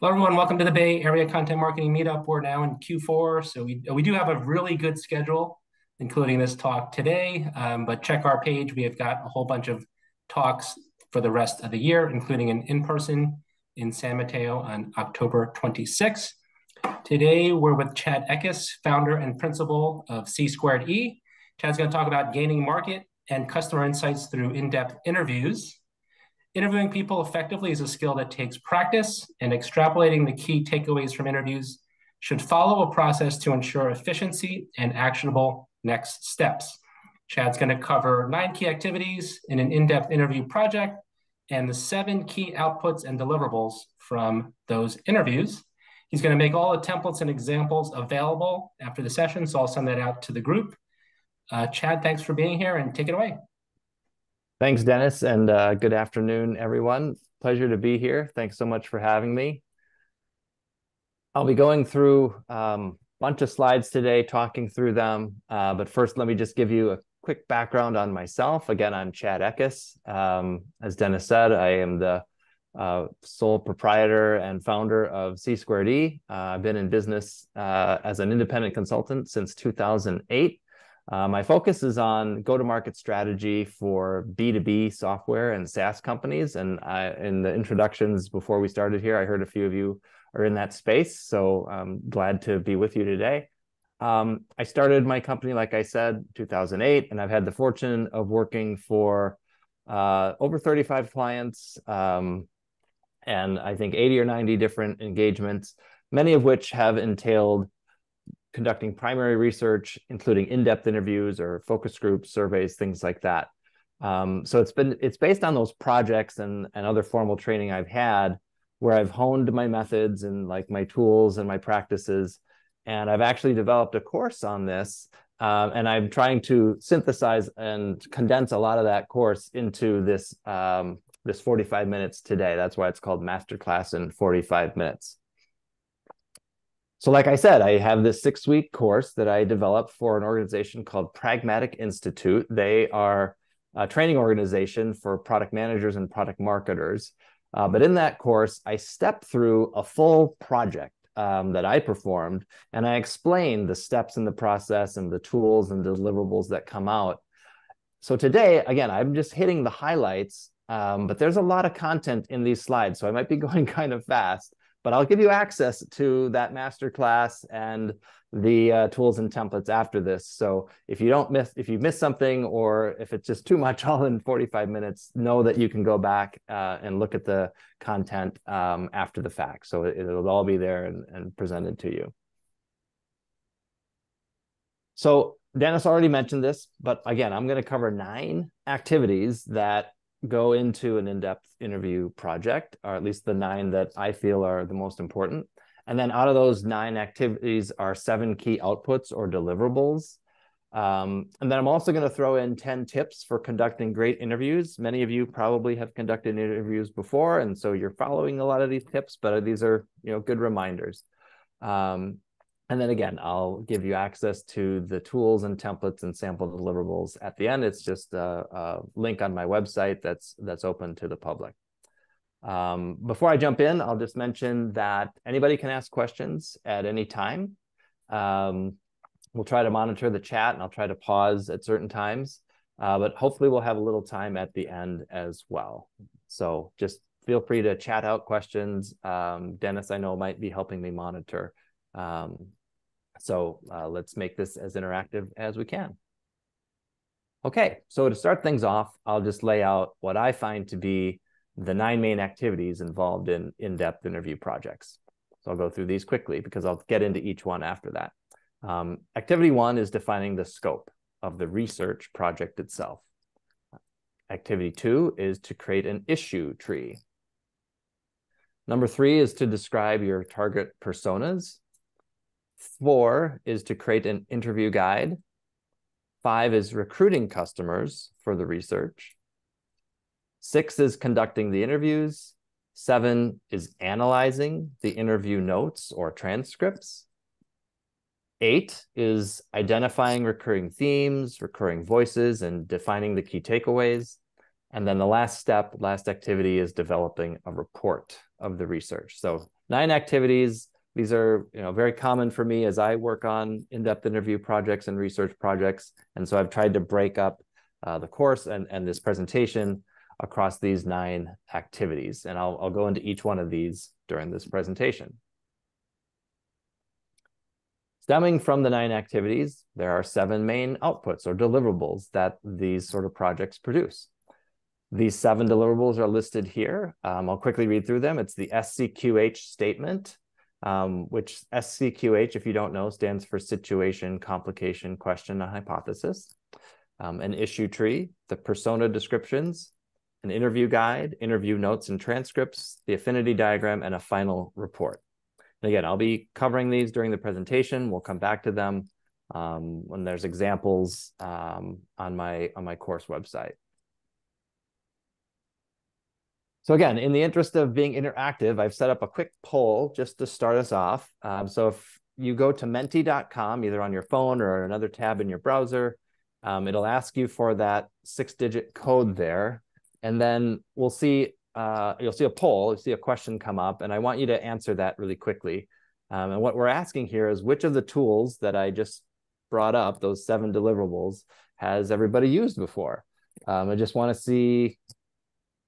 Hello, everyone. Welcome to the Bay Area Content Marketing Meetup. We're now in Q4, so we do have a really good schedule, including this talk today. But check our page. We have got a whole bunch of talks for the rest of the year, including an in-person in San Mateo on October 26th. Today, we're with Chad Eckes, founder and principal of C Squared E. Chad's going to talk about gaining market and customer insights through in-depth interviews. Interviewing people effectively is a skill that takes practice, and extrapolating the key takeaways from interviews should follow a process to ensure efficiency and actionable next steps. Chad's going to cover 9 key activities in an in-depth interview project and the 7 key outputs and deliverables from those interviews. He's going to make all the templates and examples available after the session, so I'll send that out to the group. Chad, thanks for being here, and take it away. Thanks, Dennis, and good afternoon, everyone. Pleasure to be here. Thanks so much for having me. I'll be going through a bunch of slides today, talking through them. But first, let me just give you a quick background on myself. Again, I'm Chad Eckes. As Dennis said, I am the sole proprietor and founder of C Squared E. I've been in business as an independent consultant since 2008. My focus is on go-to-market strategy for B2B software and SaaS companies. And in the introductions before we started here, I heard a few of you are in that space. So I'm glad to be with you today. I started my company, like I said, 2008, and I've had the fortune of working for over 35 clients and I think 80 or 90 different engagements, many of which have entailed conducting primary research, including in-depth interviews or focus groups, surveys, things like that. So it's based on those projects and other formal training I've had, where I've honed my methods and like my tools and my practices. And I've actually developed a course on this. And I'm trying to synthesize and condense a lot of that course into this 45 minutes today. That's why it's called Masterclass in 45 minutes. So like I said, I have this 6-week course that I developed for an organization called Pragmatic Institute. They are a training organization for product managers and product marketers. But in that course, I stepped through a full project that I performed, and I explained the steps in the process and the tools and deliverables that come out. So today, again, I'm just hitting the highlights, but there's a lot of content in these slides, so I might be going kind of fast. But I'll give you access to that masterclass and the tools and templates after this. So if you miss something, or if it's just too much all in 45 minutes, know that you can go back and look at the content after the fact. So it'll all be there and presented to you. So Dennis already mentioned this, but again, I'm going to cover 9 activities that go into an in-depth interview project, or at least the 9 that I feel are the most important. And then out of those 9 activities are 7 key outputs or deliverables. And then I'm also going to throw in 10 tips for conducting great interviews. Many of you probably have conducted interviews before, and so you're following a lot of these tips, but these are, good reminders. And then again, I'll give you access to the tools and templates and sample deliverables at the end. It's just a link on my website that's open to the public. Before I jump in, I'll just mention that anybody can ask questions at any time. We'll try to monitor the chat, and I'll try to pause at certain times, but hopefully we'll have a little time at the end as well. So just feel free to chat out questions. Dennis, I know, might be helping me monitor. So let's make this as interactive as we can. Okay, so to start things off, I'll just lay out what I find to be the 9 main activities involved in in-depth interview projects. So I'll go through these quickly because I'll get into each one after that. Activity 1 is defining the scope of the research project itself. Activity 2 is to create an issue tree. Number 3 is to describe your target personas. 4 is to create an interview guide. 5 is recruiting customers for the research. 6 is conducting the interviews. 7 is analyzing the interview notes or transcripts. 8 is identifying recurring themes, recurring voices, and defining the key takeaways. And then the last activity is developing a report of the research. So 9 activities. These are very common for me as I work on in-depth interview projects and research projects. And so I've tried to break up the course and this presentation across these 9 activities. And I'll go into each one of these during this presentation. Stemming from the 9 activities, there are 7 main outputs or deliverables that these sort of projects produce. These 7 deliverables are listed here. I'll quickly read through them. It's the SCQH statement, which SCQH, if you don't know, stands for situation, complication, question, and hypothesis. An issue tree, the persona descriptions, an interview guide, interview notes and transcripts, the affinity diagram, and a final report. And again, I'll be covering these during the presentation. We'll come back to them when there's examples on my course website. So again, in the interest of being interactive, I've set up a quick poll just to start us off. So if you go to menti.com, either on your phone or another tab in your browser, it'll ask you for that 6-digit code there. And then you'll see a poll, you'll see a question come up, and I want you to answer that really quickly. And what we're asking here is which of the tools that I just brought up, those 7 deliverables, has everybody used before? I just want to see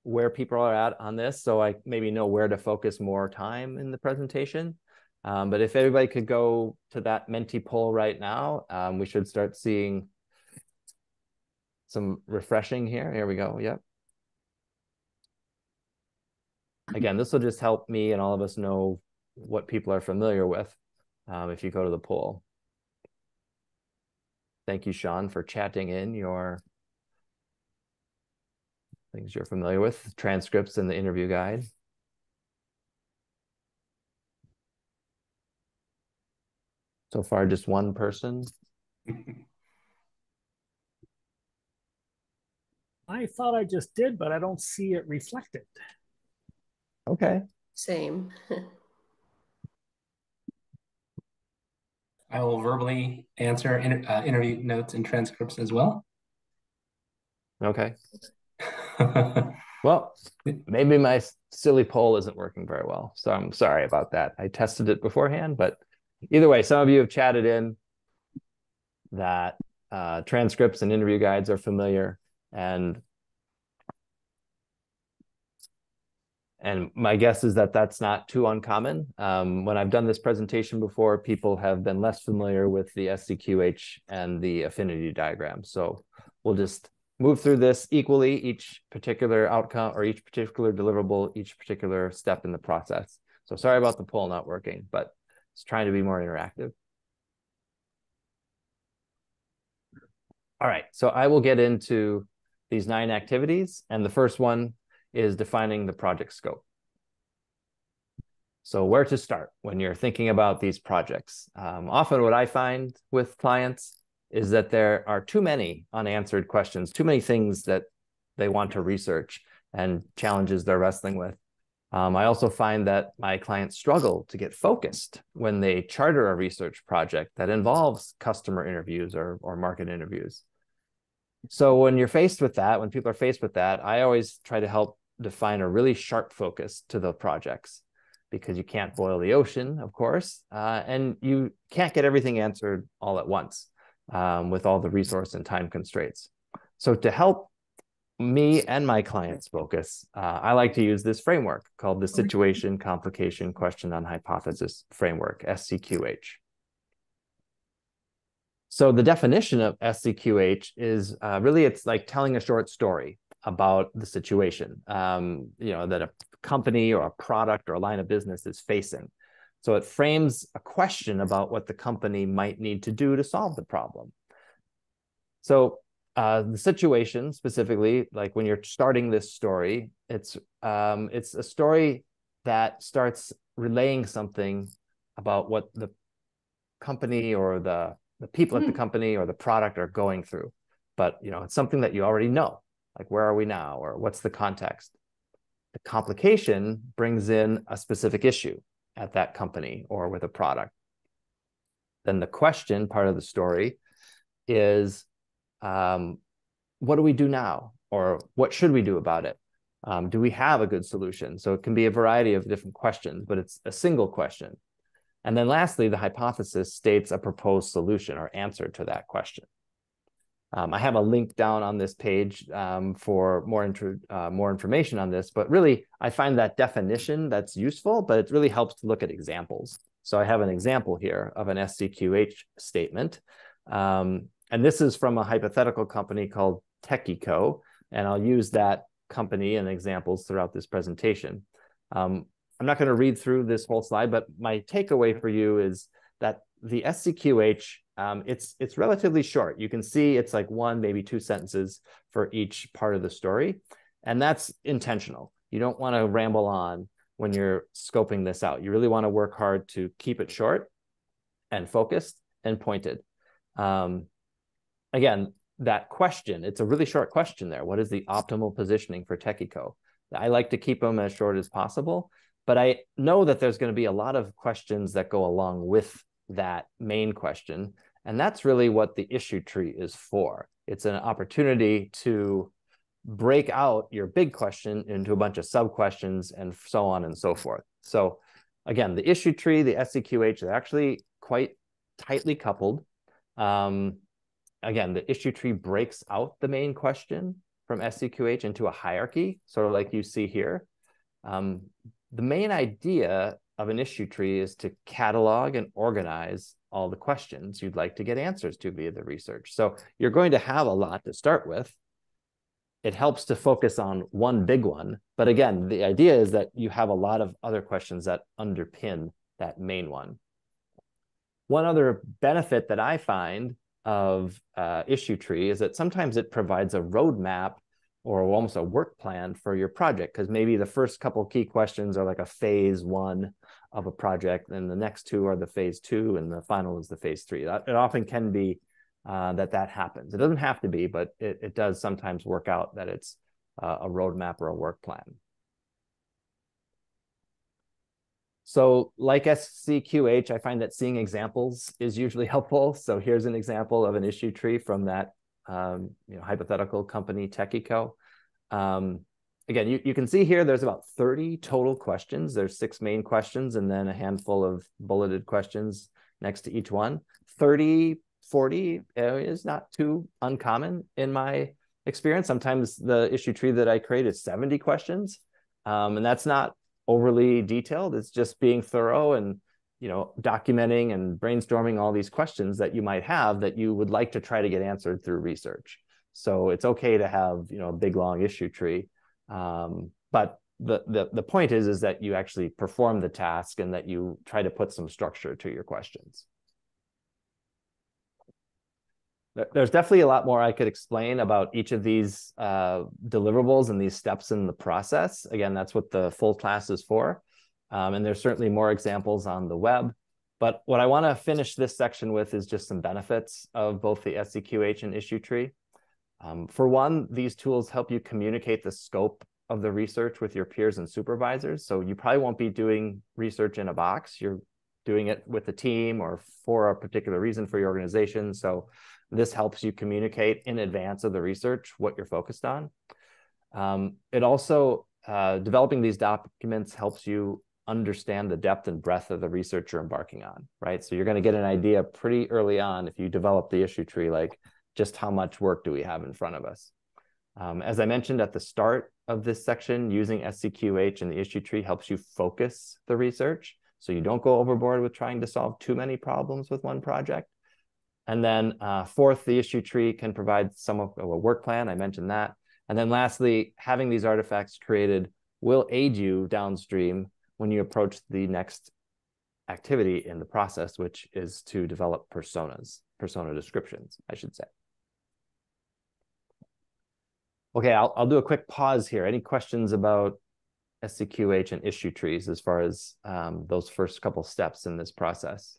where people are at on this, so I maybe know where to focus more time in the presentation. But if everybody could go to that Menti poll right now, we should start seeing some refreshing here. Here we go. Yep. Again, this will just help me and all of us know what people are familiar with if you go to the poll. Thank you, Sean, for chatting in your things you're familiar with, transcripts and the interview guide. So far, just one person. I thought I just did, but I don't see it reflected. Okay. Same. I will verbally answer interview notes and transcripts as well. Okay. Well, maybe my silly poll isn't working very well, so I'm sorry about that. I tested it beforehand, but either way, some of you have chatted in that transcripts and interview guides are familiar, and my guess is that that's not too uncommon. When I've done this presentation before, people have been less familiar with the SCQH and the affinity diagram. So we'll just move through this equally, each particular outcome or each particular deliverable, each particular step in the process. So sorry about the poll not working, but it's trying to be more interactive. All right, so I will get into these 9 activities, and the first one is defining the project scope. So where to start when you're thinking about these projects? Often what I find with clients is that there are too many unanswered questions, too many things that they want to research and challenges they're wrestling with. I also find that my clients struggle to get focused when they charter a research project that involves customer interviews or market interviews. So when you're faced with that, when people are faced with that, I always try to help define a really sharp focus to the projects, because you can't boil the ocean, of course, and you can't get everything answered all at once with all the resource and time constraints. So to help me and my clients focus, I like to use this framework called the Situation, Complication, Question, and Hypothesis Framework, SCQH. So the definition of SCQH is really, it's like telling a short story about the situation, that a company or a product or a line of business is facing. So it frames a question about what the company might need to do to solve the problem. So the situation specifically, like when you're starting this story, it's a story that starts relaying something about what the company or the people at the company or the product are going through. But it's something that you already know, like where are we now, or what's the context. The complication brings in a specific issue at that company or with a product. Then the question part of the story is, what do we do now? Or what should we do about it? Do we have a good solution? So it can be a variety of different questions, but it's a single question. And then lastly, the hypothesis states a proposed solution or answer to that question. I have a link down on this page for more information on this, but really I find that definition that's useful, but it really helps to look at examples. So I have an example here of an SCQH statement. And this is from a hypothetical company called Techico, and I'll use that company and examples throughout this presentation. I'm not going to read through this whole slide, but my takeaway for you is that the SCQH, it's relatively short. You can see it's like 1, maybe 2 sentences for each part of the story. And that's intentional. You don't want to ramble on when you're scoping this out. You really want to work hard to keep it short and focused and pointed. Again, that question, it's a really short question there. What is the optimal positioning for Techico? I like to keep them as short as possible, but I know that there's going to be a lot of questions that go along with that main question. And that's really what the issue tree is for. It's an opportunity to break out your big question into a bunch of sub questions and so on and so forth. So again, the issue tree, the SCQH, they're actually quite tightly coupled. Again, the issue tree breaks out the main question from SCQH into a hierarchy, sort of like you see here. The main idea of an issue tree is to catalog and organize all the questions you'd like to get answers to via the research. So you're going to have a lot to start with. It helps to focus on one big one. But again, the idea is that you have a lot of other questions that underpin that main one. One other benefit that I find of issue tree is that sometimes it provides a roadmap or almost a work plan for your project, because maybe the first couple key questions are like a phase 1 of a project, and the next 2 are the phase 2, and the final is the phase 3. It often can be that happens. It doesn't have to be, but it does sometimes work out that it's a roadmap or a work plan. So like SCQH, I find that seeing examples is usually helpful. So here's an example of an issue tree from that hypothetical company, Techico. Again, you can see here there's about 30 total questions. There's 6 main questions and then a handful of bulleted questions next to each one. 30, 40 is not too uncommon in my experience. Sometimes the issue tree that I create is 70 questions, and that's not overly detailed. It's just being thorough and documenting and brainstorming all these questions that you might have that you would like to try to get answered through research. So it's okay to have a big long issue tree, but the point is that you actually perform the task and that you try to put some structure to your questions. There's definitely a lot more I could explain about each of these deliverables and these steps in the process. Again, that's what the full class is for. And there's certainly more examples on the web. But what I want to finish this section with is just some benefits of both the SCQH and issue tree. For one, these tools help you communicate the scope of the research with your peers and supervisors. So you probably won't be doing research in a box. You're doing it with a team or for a particular reason for your organization. So this helps you communicate in advance of the research what you're focused on. It also, developing these documents helps you understand the depth and breadth of the research you're embarking on, right? So you're going to get an idea pretty early on if you develop the issue tree, like just how much work do we have in front of us. As I mentioned at the start of this section, using SCQH and the issue tree helps you focus the research. So you don't go overboard with trying to solve too many problems with one project. And then fourth, the issue tree can provide some of a work plan. I mentioned that. And then lastly, having these artifacts created will aid you downstream when you approach the next activity in the process, which is to develop persona descriptions, I should say. Okay, I'll do a quick pause here. Any questions about SCQH and issue trees as far as those first couple steps in this process?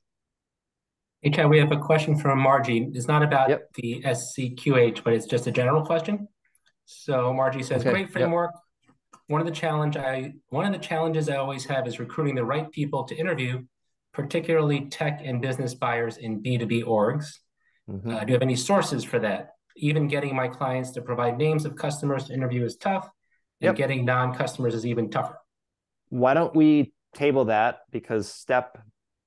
Hey, Chad, we have a question from Margie. It's not about the SCQH, but it's just a general question. So Margie says, great framework. One of the challenges I always have is recruiting the right people to interview, particularly tech and business buyers in B2B orgs. Do you have any sources for that? Even getting my clients to provide names of customers to interview is tough, and getting non-customers is even tougher. Why don't we table that, because step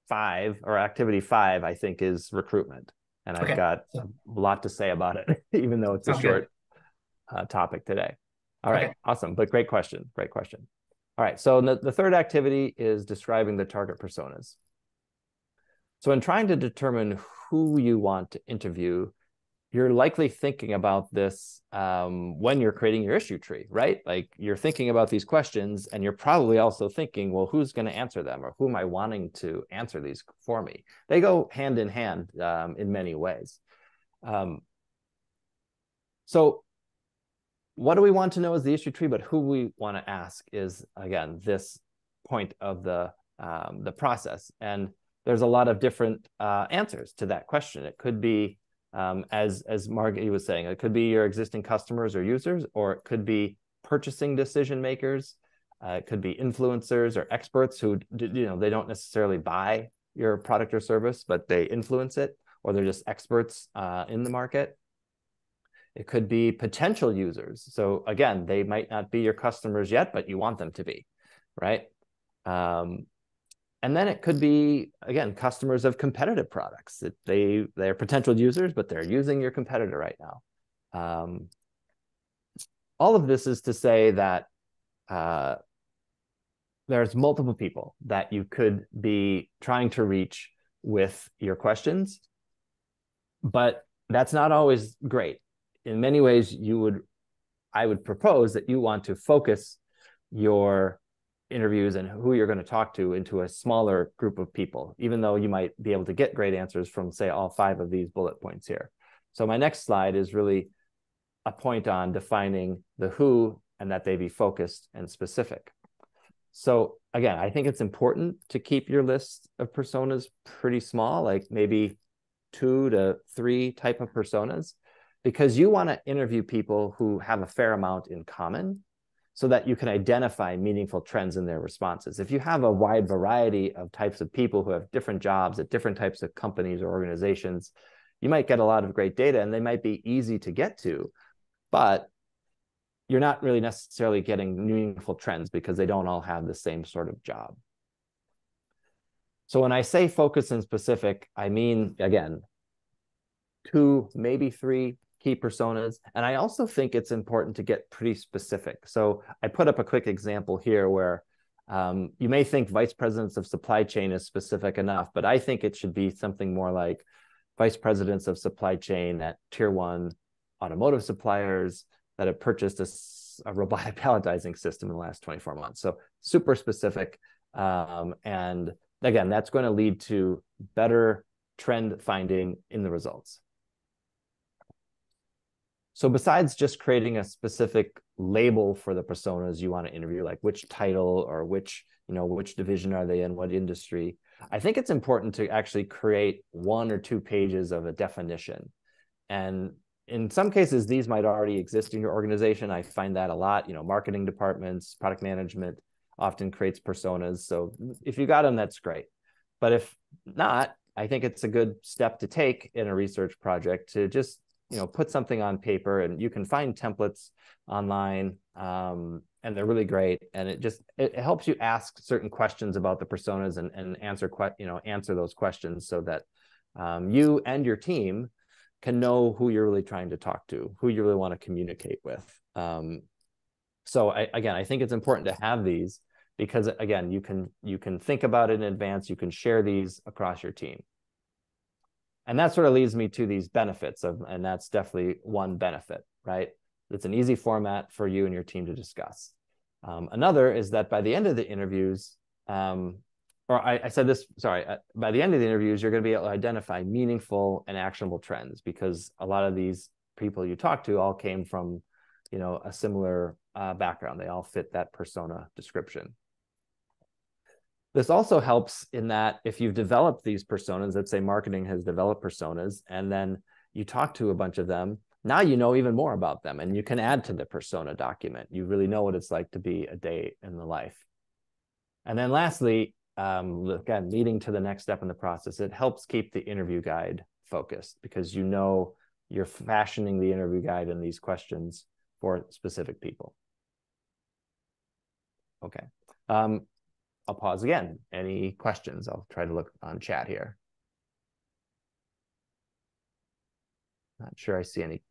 5 or activity 5, I think, is recruitment. And I've got a lot to say about it, even though it's a short topic today. All right, awesome. But great question. Great question. All right, so the third activity is describing the target personas. So in trying to determine who you want to interview, you're likely thinking about this when you're creating your issue tree, right? Like, you're thinking about these questions, and you're probably also thinking, well, who's going to answer them, or who am I wanting to answer these for me? They go hand in hand in many ways. So what do we want to know is the issue tree, but who we want to ask is, again, this point of the process. And there's a lot of different answers to that question. It could be, as Margie was saying, it could be your existing customers or users, or it could be purchasing decision makers. It could be influencers or experts who, they don't necessarily buy your product or service, but they influence it, or they're just experts in the market. It could be potential users. So again, they might not be your customers yet, but you want them to be, right? And then it could be, again, customers of competitive products. They're potential users, but they're using your competitor right now. All of this is to say that there's multiple people that you could be trying to reach with your questions, but that's not always great. In many ways, I would propose that you want to focus your interviews and who you're going to talk to into a smaller group of people, even though you might be able to get great answers from, say, all 5 of these bullet points here. So my next slide is really a point on defining the who, and that they be focused and specific. So again, I think it's important to keep your list of personas pretty small, like maybe 2 to 3 type of personas, because you want to interview people who have a fair amount in common, so that you can identify meaningful trends in their responses. If you have a wide variety of types of people who have different jobs at different types of companies or organizations, you might get a lot of great data, and they might be easy to get to, but you're not really necessarily getting meaningful trends because they don't all have the same sort of job. So when I say focus and specific, I mean, again, 2, maybe 3 key personas. And I also think it's important to get pretty specific. So I put up a quick example here where you may think vice presidents of supply chain is specific enough, but I think it should be something more like vice presidents of supply chain at tier 1 automotive suppliers that have purchased a robotic palletizing system in the last 24 months. So super specific. And again, that's going to lead to better trend finding in the results. So besides just creating a specific label for the personas you want to interview, like which title or which division are they in, what industry, I think it's important to actually create 1 or 2 pages of a definition. And in some cases, these might already exist in your organization. I find that a lot. Marketing departments, product management often creates personas. So if you got them, that's great. But if not, I think it's a good step to take in a research project to just put something on paper, and you can find templates online, and they're really great. And it helps you ask certain questions about the personas and answer those questions, so that you and your team can know who you're really trying to talk to, who you really want to communicate with. So I think it's important to have these, because again, you can think about it in advance, you can share these across your team. And that sort of leads me to these benefits and that's definitely one benefit, right? It's an easy format for you and your team to discuss. Another is that by the end of the interviews, by the end of the interviews, you're going to be able to identify meaningful and actionable trends, because a lot of these people you talk to all came from, a similar background. They all fit that persona description. This also helps in that if you've developed these personas, let's say marketing has developed personas, and then you talk to a bunch of them, now you know even more about them, and you can add to the persona document. You really know what it's like to be a day in the life. And then lastly, again, leading to the next step in the process, it helps keep the interview guide focused, because you're fashioning the interview guide and these questions for specific people. Okay. I'll pause again. Any questions? I'll try to look on chat here. Not sure I see any.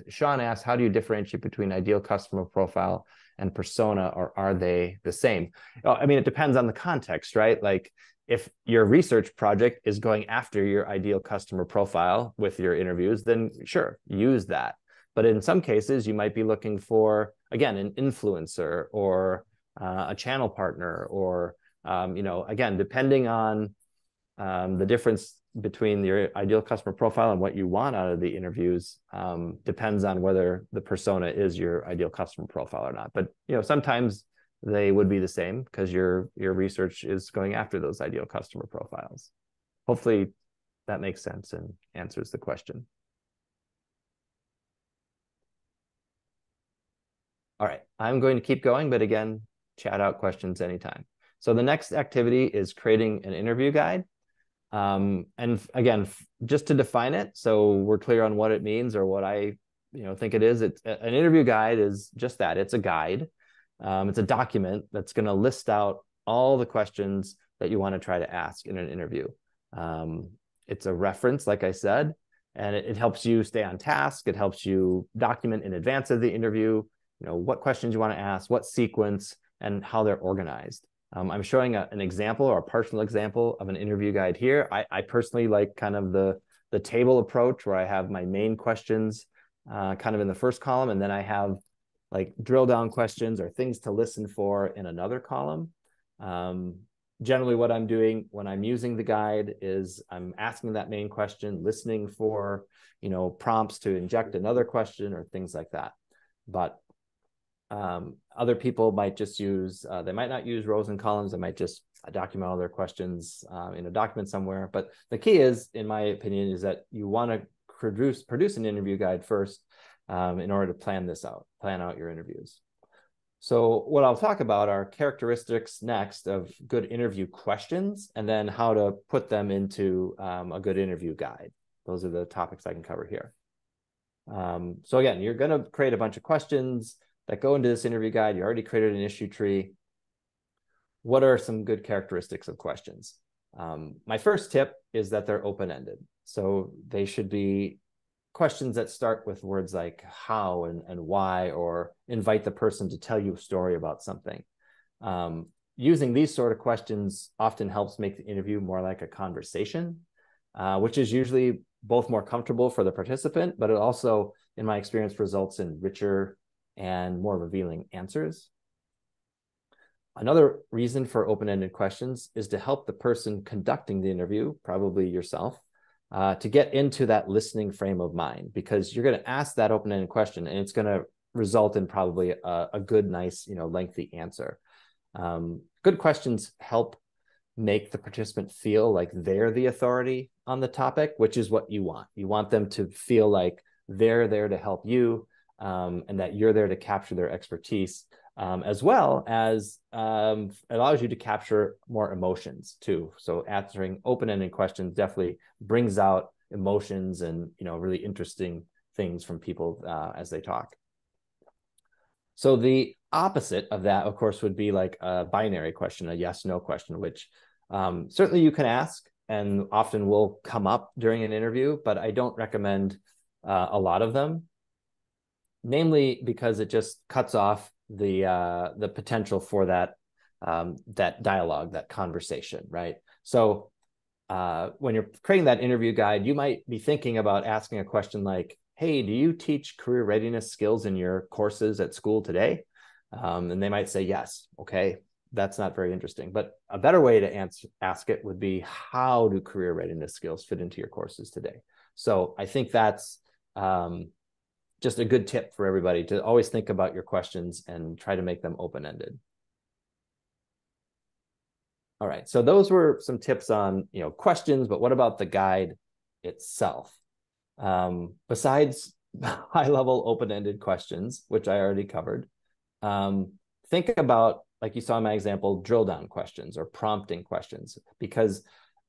Sean asked, how do you differentiate between ideal customer profile and persona, or are they the same? Oh, I mean, it depends on the context, right? Like if your research project is going after your ideal customer profile with your interviews, then sure, use that. But in some cases, you might be looking for, again, an influencer or a channel partner, or, again, depending on the difference between your ideal customer profile and what you want out of the interviews depends on whether the persona is your ideal customer profile or not. But sometimes they would be the same because your research is going after those ideal customer profiles. Hopefully that makes sense and answers the question. All right, I'm going to keep going, but again, chat out questions anytime. So the next activity is creating an interview guide. And again, just to define it, so we're clear on what it means or what I think it is. It's an interview guide is just that. It's a guide. It's a document that's going to list out all the questions that you want to try to ask in an interview. It's a reference, like I said, and it helps you stay on task. It helps you document in advance of the interview, what questions you want to ask, what sequence, and how they're organized. I'm showing an example or a partial example of an interview guide here. I personally like kind of the table approach where I have my main questions kind of in the first column, and then I have like drill down questions or things to listen for in another column. Generally what I'm doing when I'm using the guide is I'm asking that main question, listening for, prompts to inject another question or things like that. But other people might just use, they might not use rows and columns. They might just document all their questions in a document somewhere. But the key is, in my opinion, is that you want to produce an interview guide first in order to plan out your interviews. So what I'll talk about are characteristics next of good interview questions, and then how to put them into a good interview guide. Those are the topics I can cover here. So again, you're going to create a bunch of questions that go into this interview guide. You already created an issue tree. What are some good characteristics of questions? My first tip is that they're open-ended. So they should be questions that start with words like how and why, or invite the person to tell you a story about something. Using these sort of questions often helps make the interview more like a conversation, which is usually both more comfortable for the participant, but it also, in my experience, results in richer and more revealing answers. Another reason for open-ended questions is to help the person conducting the interview, probably yourself, to get into that listening frame of mind, because you're going to ask that open-ended question and it's going to result in probably a good, nice, lengthy answer. Good questions help make the participant feel like they're the authority on the topic, which is what you want. You want them to feel like they're there to help you, and that you're there to capture their expertise, as well as allows you to capture more emotions too. So answering open-ended questions definitely brings out emotions and really interesting things from people as they talk. So the opposite of that, of course, would be like a binary question, a yes/no question, which certainly you can ask and often will come up during an interview, but I don't recommend a lot of them. Namely, because it just cuts off the potential for that dialogue, that conversation, right? So when you're creating that interview guide, you might be thinking about asking a question like, "Hey, do you teach career readiness skills in your courses at school today?" And they might say yes. Okay, that's not very interesting. But a better way to ask it would be, "How do career readiness skills fit into your courses today?" So I think that's just a good tip for everybody, to always think about your questions and try to make them open-ended. All right, so those were some tips on questions, but what about the guide itself? Besides high-level open-ended questions, which I already covered, think about, like you saw in my example, drill-down questions or prompting questions, because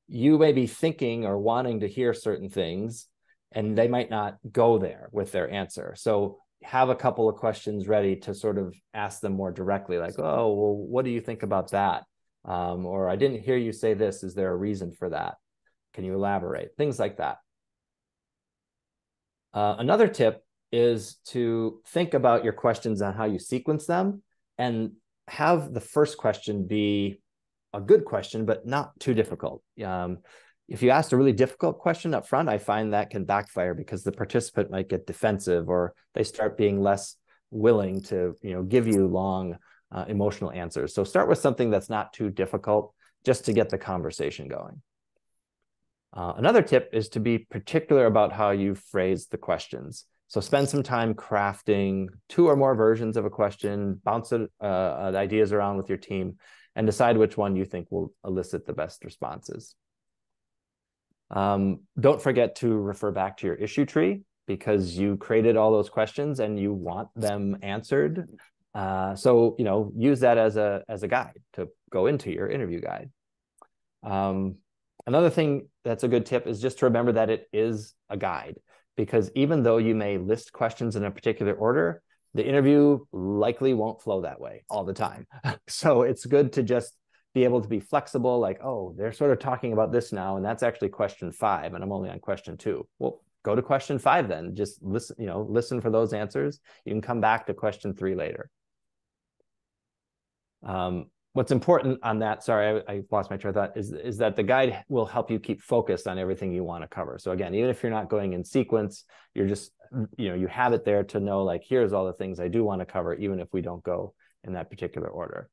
you may be thinking or wanting to hear certain things, and they might not go there with their answer. So have a couple of questions ready to sort of ask them more directly, like, oh, well, what do you think about that? Or I didn't hear you say this. Is there a reason for that? Can you elaborate? Things like that. Another tip is to think about your questions on how you sequence them and have the first question be a good question, but not too difficult. If you asked a really difficult question up front, I find that can backfire because the participant might get defensive or they start being less willing to, give you long emotional answers. So start with something that's not too difficult just to get the conversation going. Another tip is to be particular about how you phrase the questions. So spend some time crafting 2 or more versions of a question, bounce the ideas around with your team, and decide which one you think will elicit the best responses. Don't forget to refer back to your issue tree because you created all those questions and you want them answered. So use that as a guide to go into your interview guide. Another thing that's a good tip is just to remember that it is a guide, because even though you may list questions in a particular order, the interview likely won't flow that way all the time. So it's good to just be able to be flexible, like, oh, they're sort of talking about this now, and that's actually question 5, and I'm only on question 2. Well, go to question 5 then. Just listen for those answers. You can come back to question 3 later. What's important on that, sorry, I lost my train of thought, is that the guide will help you keep focused on everything you want to cover. So again, even if you're not going in sequence, you're just, you have it there to know, like, here's all the things I do want to cover, even if we don't go in that particular order.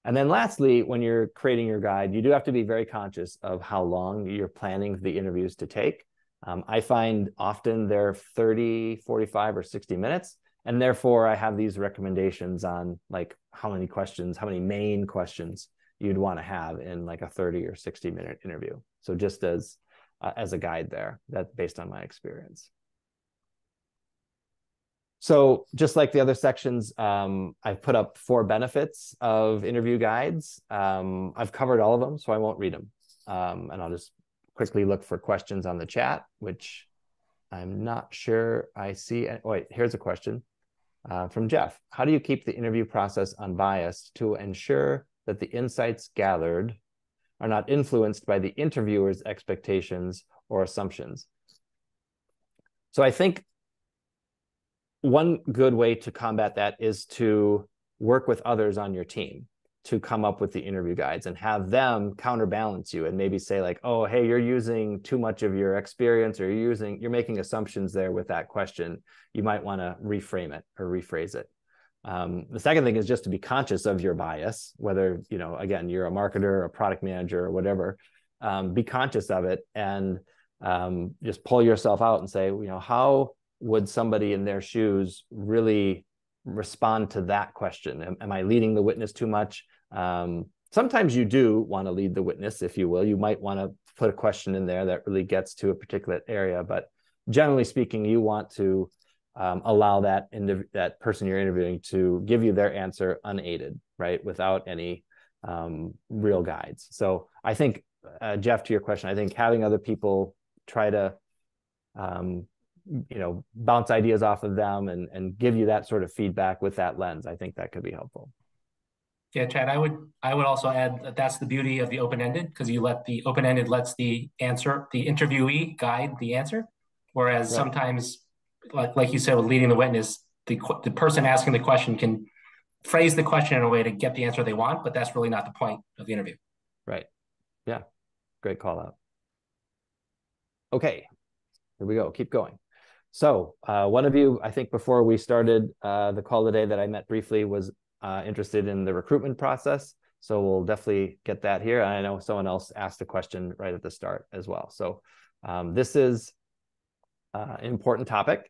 And then lastly, when you're creating your guide, you do have to be very conscious of how long you're planning the interviews to take. I find often they're 30, 45, or 60 minutes. And therefore, I have these recommendations on like how many main questions you'd want to have in like a 30 or 60-minute interview. So just as a guide there, that's based on my experience. So just like the other sections, I've put up 4 benefits of interview guides. I've covered all of them, so I won't read them. And I'll just quickly look for questions on the chat, which I'm not sure I see. Oh, wait, here's a question from Jeff. How do you keep the interview process unbiased to ensure that the insights gathered are not influenced by the interviewer's expectations or assumptions? So I think one good way to combat that is to work with others on your team to come up with the interview guides and have them counterbalance you and maybe say like, oh, hey, you're using too much of your experience, or you're making assumptions there with that question. You might want to reframe it or rephrase it. The second thing is just to be conscious of your bias, whether, again, you're a marketer, a product manager, or whatever. Be conscious of it and just pull yourself out and say, how would somebody in their shoes really respond to that question? Am I leading the witness too much? Sometimes you do want to lead the witness, if you will. You might want to put a question in there that really gets to a particular area, but generally speaking, you want to allow that person you're interviewing to give you their answer unaided, right? Without any real guides. So I think, Jeff, to your question, I think having other people try to bounce ideas off of them and give you that sort of feedback with that lens, I think that could be helpful. Yeah, Chad, I would also add that that's the beauty of the open-ended, because the open-ended lets the interviewee guide the answer, whereas sometimes, like you said, with leading the witness, the person asking the question can phrase the question in a way to get the answer they want, but that's really not the point of the interview. Right. Yeah. Great call out. Okay, here we go. Keep going. So one of you, I think before we started the call today that I met briefly, was interested in the recruitment process. So we'll definitely get that here. And I know someone else asked a question right at the start as well. So this is an important topic.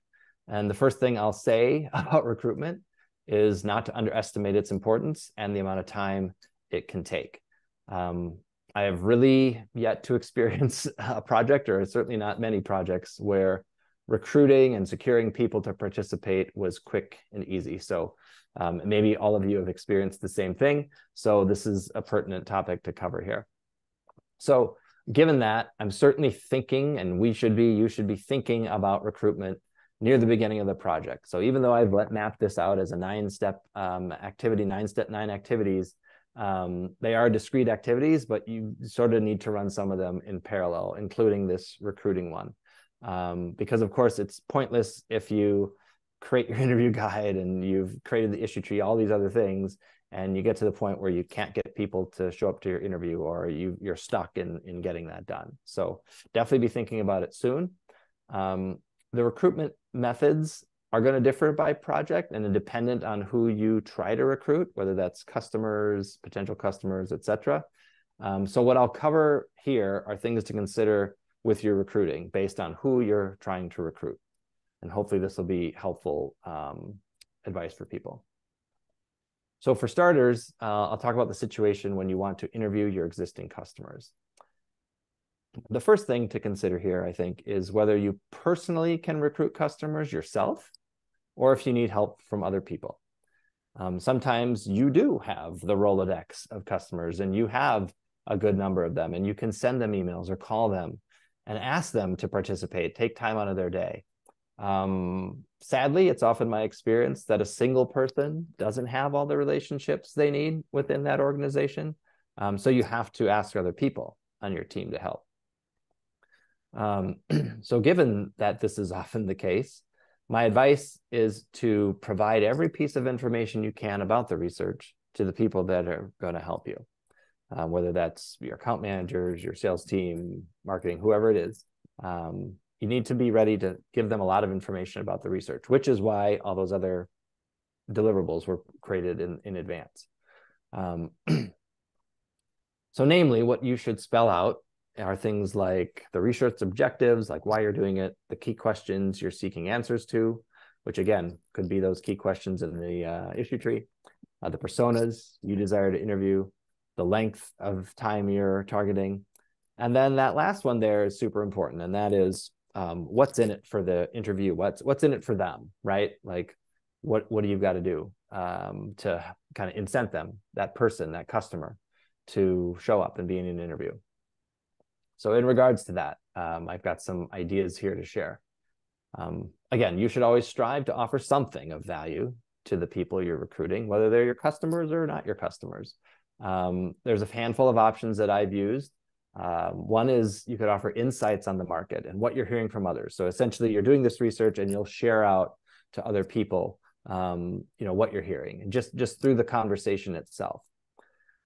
And the first thing I'll say about recruitment is not to underestimate its importance and the amount of time it can take. I have really yet to experience a project, or certainly not many projects, where recruiting and securing people to participate was quick and easy. So maybe all of you have experienced the same thing. So this is a pertinent topic to cover here. So given that, I'm certainly thinking, and you should be thinking about recruitment near the beginning of the project. So even though I've mapped this out as a 9-step activity, nine activities, they are discrete activities, but you sort of need to run some of them in parallel, including this recruiting one. Because of course it's pointless if you create your interview guide and you've created the issue tree, all these other things, and you get to the point where you can't get people to show up to your interview, or you're stuck in getting that done. So definitely be thinking about it soon. The recruitment methods are going to differ by project and dependent on who you try to recruit, whether that's customers, potential customers, etc. So what I'll cover here are things to consider with your recruiting based on who you're trying to recruit. And hopefully this will be helpful advice for people. So for starters, I'll talk about the situation when you want to interview your existing customers. The first thing to consider here, I think, is whether you personally can recruit customers yourself or if you need help from other people. Sometimes you do have the Rolodex of customers and you have a good number of them, and you can send them emails or call them and ask them to participate, take time out of their day. Sadly, it's often my experience that a single person doesn't have all the relationships they need within that organization. So you have to ask other people on your team to help. So given that this is often the case, my advice is to provide every piece of information you can about the research to the people that are going to help you, whether that's your account managers, your sales team, marketing, whoever it is. You need to be ready to give them a lot of information about the research, which is why all those other deliverables were created in advance. So namely, what you should spell out are things like the research objectives, like why you're doing it, the key questions you're seeking answers to, which again, could be those key questions in the issue tree, the personas you desire to interview, the length of time you're targeting. And then that last one there is super important, and that is what's in it for the interview, what's in it for them, right? Like what do you got to do to kind of incent them, that person, that customer, to show up and be in an interview. So in regards to that, I've got some ideas here to share. Again, you should always strive to offer something of value to the people you're recruiting, whether they're your customers or not your customers. There's a handful of options that I've used. One is you could offer insights on the market and what you're hearing from others. So essentially you're doing this research and you'll share out to other people, what you're hearing, and just through the conversation itself.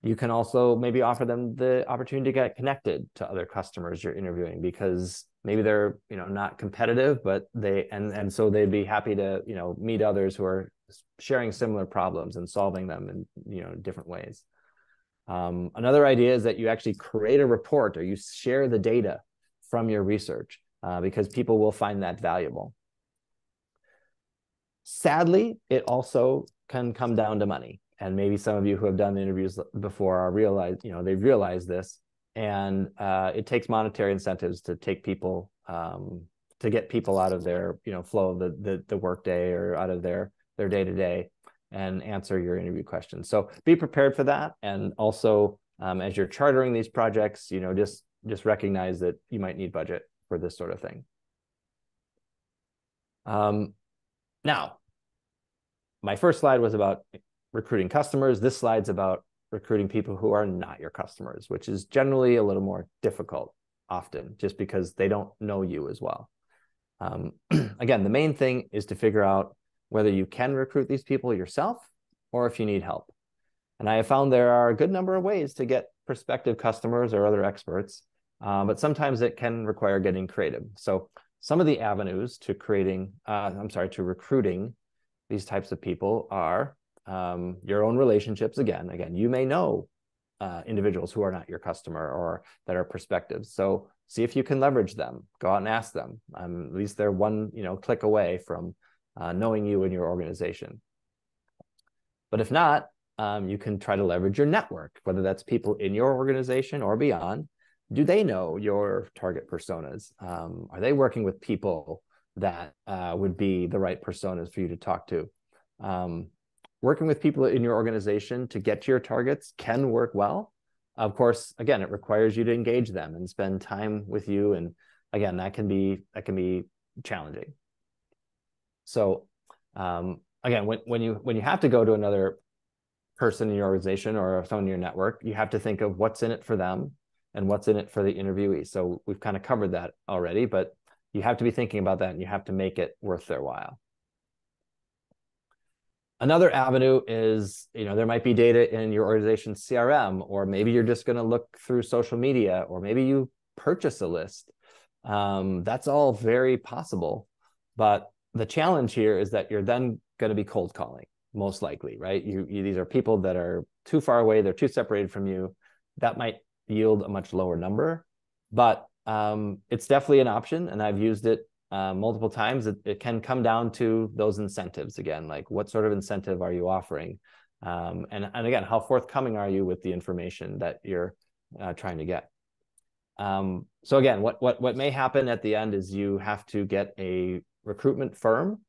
You can also maybe offer them the opportunity to get connected to other customers you're interviewing, because maybe they're not competitive, but and so they'd be happy to meet others who are sharing similar problems and solving them in different ways. Another idea is that you actually create a report or you share the data from your research because people will find that valuable. Sadly, it also can come down to money. And maybe some of you who have done interviews before are they've realized this, and it takes monetary incentives to take people, to get people out of their flow of the workday or out of their day-to-day and answer your interview questions. So be prepared for that, and also as you're chartering these projects, just recognize that you might need budget for this sort of thing. Now, my first slide was about recruiting customers. This slide's about recruiting people who are not your customers, which is generally a little more difficult often, just because they don't know you as well. Again, the main thing is to figure out whether you can recruit these people yourself or if you need help. And I have found there are a good number of ways to get prospective customers or other experts, but sometimes it can require getting creative. So some of the avenues to recruiting these types of people are your own relationships. Again, you may know individuals who are not your customer or that are prospective. So see if you can leverage them. Go out and ask them. At least they're one click away from knowing you and your organization. But if not, you can try to leverage your network, whether that's people in your organization or beyond. Do they know your target personas? Are they working with people that would be the right personas for you to talk to? Working with people in your organization to get to your targets can work well. Of course, again, it requires you to engage them and spend time with you. And again, that can be challenging. So again, when you have to go to another person in your organization or someone in your network, you have to think of what's in it for them and what's in it for the interviewee. So we've kind of covered that already, but you have to be thinking about that and you have to make it worth their while. Another avenue is, there might be data in your organization's CRM, or maybe you're just going to look through social media, or maybe you purchase a list. That's all very possible. But the challenge here is that you're then going to be cold calling, most likely, right? These are people that are too far away, they're too separated from you. That might yield a much lower number, but it's definitely an option, and I've used it multiple times. It can come down to those incentives again, like what sort of incentive are you offering? And again, how forthcoming are you with the information that you're trying to get? So again, what may happen at the end is you have to get a recruitment firm.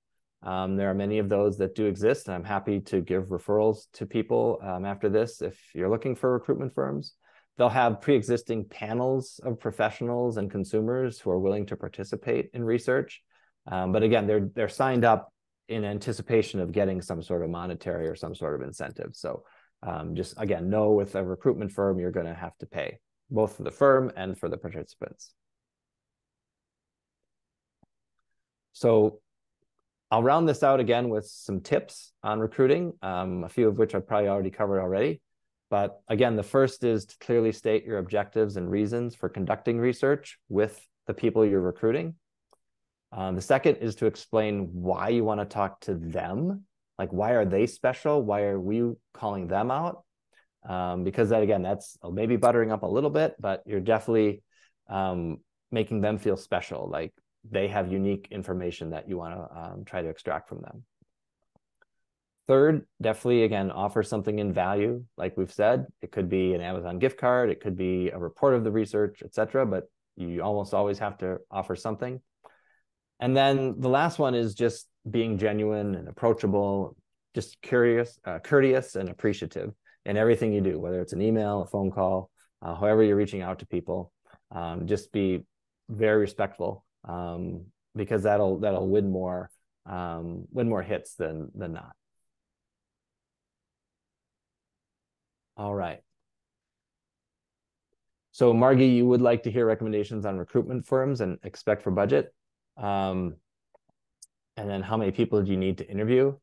There are many of those that do exist, and I'm happy to give referrals to people after this if you're looking for recruitment firms. They'll have pre-existing panels of professionals and consumers who are willing to participate in research. But again, they're signed up in anticipation of getting some sort of monetary or some sort of incentive. So just again, know with a recruitment firm, you're going to have to pay, both for the firm and for the participants. So I'll round this out again with some tips on recruiting, a few of which I've probably already covered already. But again, the first is to clearly state your objectives and reasons for conducting research with the people you're recruiting. The second is to explain why you want to talk to them. Like, why are they special? Why are we calling them out? Because that, again, that's maybe buttering up a little bit, but you're definitely making them feel special. Like they have unique information that you want to try to extract from them. Third, definitely, again, offer something in value. Like we've said, it could be an Amazon gift card, it could be a report of the research, etc. But you almost always have to offer something. And then the last one is just being genuine and approachable, just curious, courteous and appreciative in everything you do, whether it's an email, a phone call, however you're reaching out to people. Just be very respectful, because that'll win more hits than not. All right. So Margie, you would like to hear recommendations on recruitment firms and expect for budget. And then how many people do you need to interview?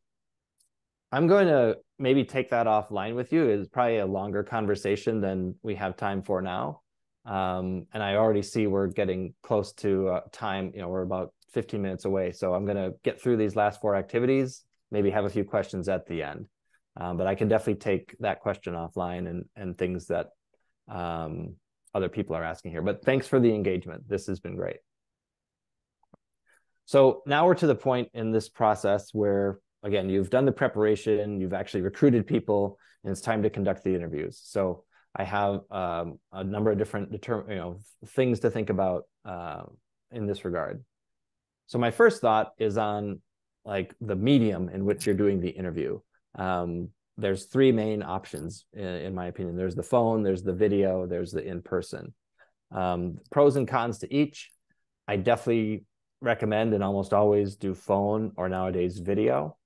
I'm going to maybe take that offline with you. It's probably a longer conversation than we have time for now. And I already see we're getting close to time. We're about 15 minutes away. So I'm going to get through these last 4 activities, maybe have a few questions at the end. But I can definitely take that question offline and things that other people are asking here. But thanks for the engagement. This has been great. So now we're to the point in this process where, again, you've done the preparation, you've actually recruited people, and it's time to conduct the interviews. So I have a number of different things to think about in this regard. So my first thought is on like the medium in which you're doing the interview. There's 3 main options, in my opinion. There's the phone, there's the video, there's the in-person. Pros and cons to each. I definitely recommend and almost always do phone or nowadays video.